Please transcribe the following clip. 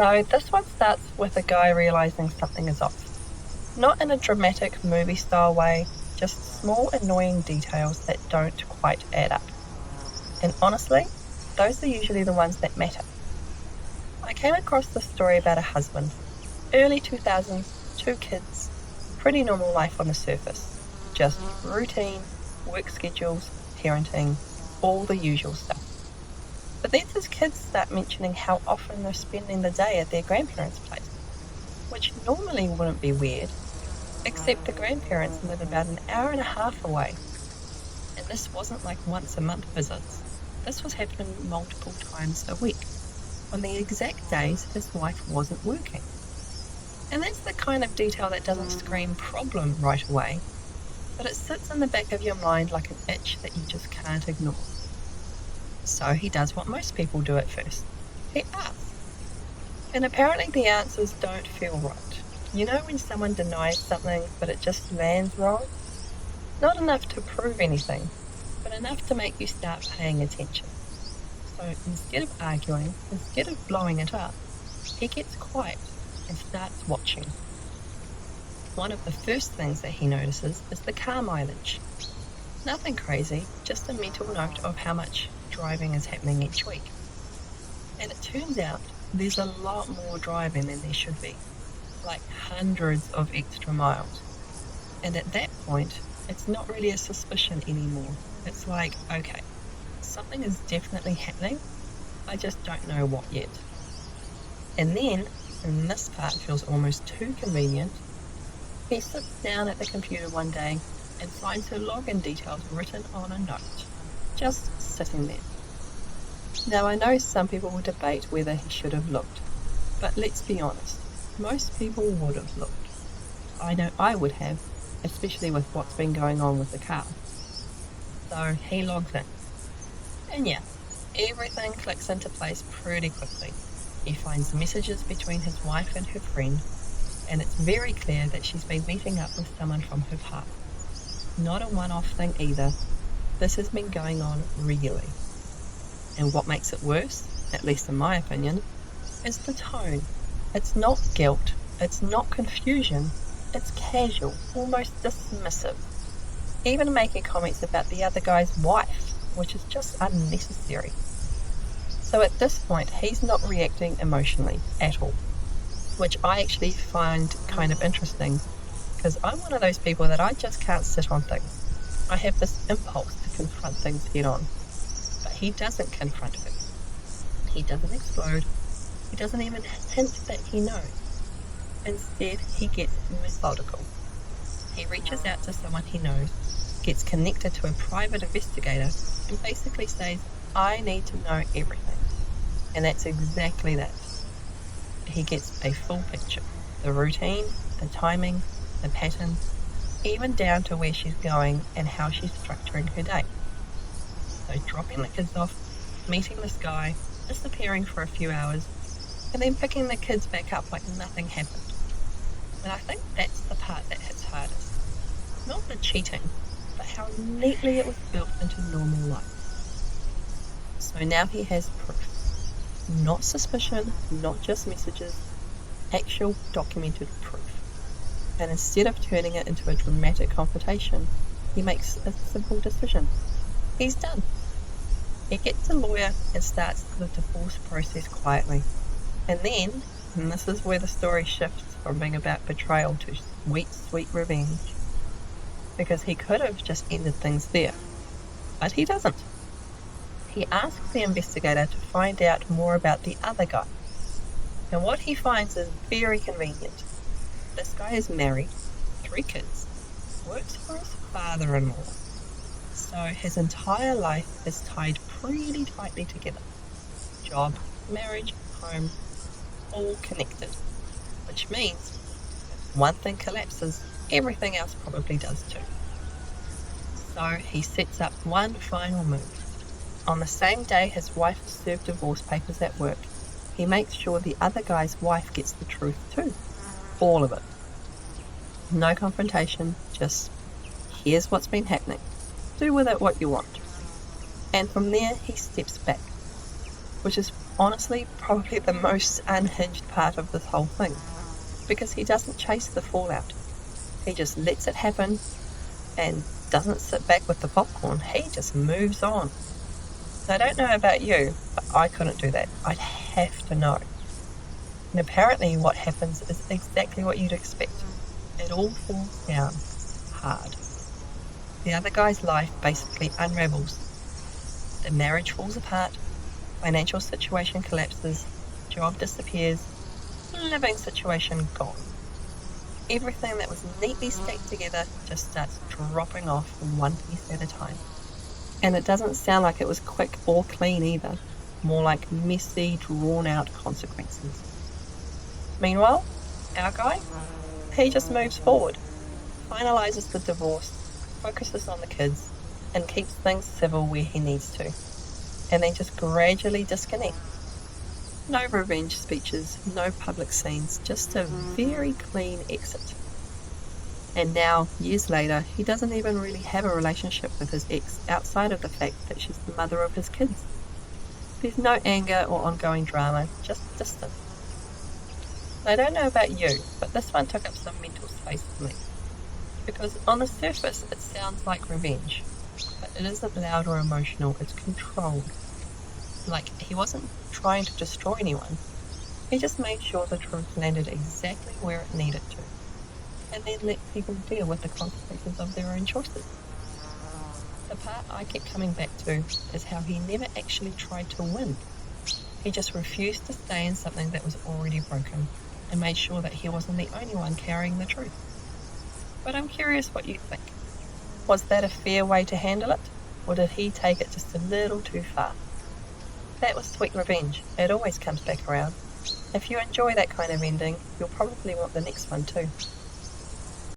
So this one starts with a guy realising something is off. Not in a dramatic movie-style way, just small annoying details that don't quite add up. And honestly, those are usually the ones that matter. I came across this story about a husband, early 2000s, 2 kids, pretty normal life on the surface. Just routine, work schedules, parenting, all the usual stuff. But then his kids start mentioning how often they're spending the day at their grandparents' place, which normally wouldn't be weird, except the grandparents live about an hour and a half away. And this wasn't like once a month visits. This was happening multiple times a week, on the exact days his wife wasn't working. And that's the kind of detail that doesn't scream problem right away, but it sits in the back of your mind like an itch that you just can't ignore. So he does what most people do at first. He asks. And apparently the answers don't feel right. You know when someone denies something but it just lands wrong? Not enough to prove anything, but enough to make you start paying attention. So instead of arguing, instead of blowing it up, he gets quiet and starts watching. One of the first things that he notices is the car mileage. Nothing crazy, just a mental note of how much driving is happening each week. And it turns out there's a lot more driving than there should be, like hundreds of extra miles. And at that point, it's not really a suspicion anymore. It's like, okay, something is definitely happening, I just don't know what yet. And then, and this part feels almost too convenient, he sits down at the computer one day and finds her login details written on a note, just sitting there. Now I know some people will debate whether he should have looked, but let's be honest, most people would have looked. I know I would have, especially with what's been going on with the car. So he logs in. And yeah, everything clicks into place pretty quickly. He finds messages between his wife and her friend, and it's very clear that she's been meeting up with someone from her past. Not a one-off thing either. This has been going on regularly. And what makes it worse, at least in my opinion, is the tone. It's not guilt, it's not confusion, it's casual, almost dismissive. Even making comments about the other guy's wife, which is just unnecessary. So at this point, he's not reacting emotionally at all, which I actually find kind of interesting, because I'm one of those people that I just can't sit on things. I have this impulse to confront things head on, but he doesn't confront it. He doesn't explode. He doesn't even hint that he knows. Instead, he gets methodical. He reaches out to someone he knows, gets connected to a private investigator, and basically says, I need to know everything. And that's exactly that. He gets a full picture. The routine, the timing, the pattern, even down to where she's going and how she's structuring her day. So dropping the kids off, meeting this guy, disappearing for a few hours, and then picking the kids back up like nothing happened. And I think that's the part that hits hardest. Not the cheating, but how neatly it was built into normal life. So now he has proof. Not suspicion, not just messages, actual documented proof. And instead of turning it into a dramatic confrontation, he makes a simple decision. He's done. He gets a lawyer and starts the divorce process quietly. And then, and this is where the story shifts from being about betrayal to sweet, sweet revenge. Because he could have just ended things there, but he doesn't. He asks the investigator to find out more about the other guy. And what he finds is very convenient. This guy is married, 3 kids, works for his father-in-law. So his entire life is tied pretty tightly together. Job, marriage, home, all connected. Which means if one thing collapses, everything else probably does too. So he sets up one final move. On the same day his wife is served divorce papers at work, he makes sure the other guy's wife gets the truth too. All of it. No confrontation, just here's what's been happening. Do with it what you want. And from there he steps back, which is Honestly, probably the most unhinged part of this whole thing, because he doesn't chase the fallout. He just lets it happen and doesn't sit back with the popcorn. He just moves on. I don't know about you, but I couldn't do that. I'd have to know. And apparently what happens is exactly what you'd expect. It all falls down hard. The other guy's life basically unravels. The marriage falls apart, financial situation collapses, job disappears, living situation gone. Everything that was neatly stacked together just starts dropping off one piece at a time. And it doesn't sound like it was quick or clean either, more like messy, drawn out consequences. Meanwhile, our guy, he just moves forward, finalises the divorce, focuses on the kids, and keeps things civil where he needs to, and then just gradually disconnects. No revenge speeches, no public scenes, just a very clean exit. And now, years later, he doesn't even really have a relationship with his ex outside of the fact that she's the mother of his kids. There's no anger or ongoing drama, just distance. I don't know about you, but this one took up some mental space for me. Because on the surface, it sounds like revenge, but it isn't loud or emotional, it's controlled. Like, he wasn't trying to destroy anyone, he just made sure the truth landed exactly where it needed to, and then let people deal with the consequences of their own choices. The part I kept coming back to is how he never actually tried to win. He just refused to stay in something that was already broken, and made sure that he wasn't the only one carrying the truth. But I'm curious what you think. Was that a fair way to handle it, or did he take it just a little too far? That was sweet revenge. It always comes back around. If you enjoy that kind of ending, you'll probably want the next one too.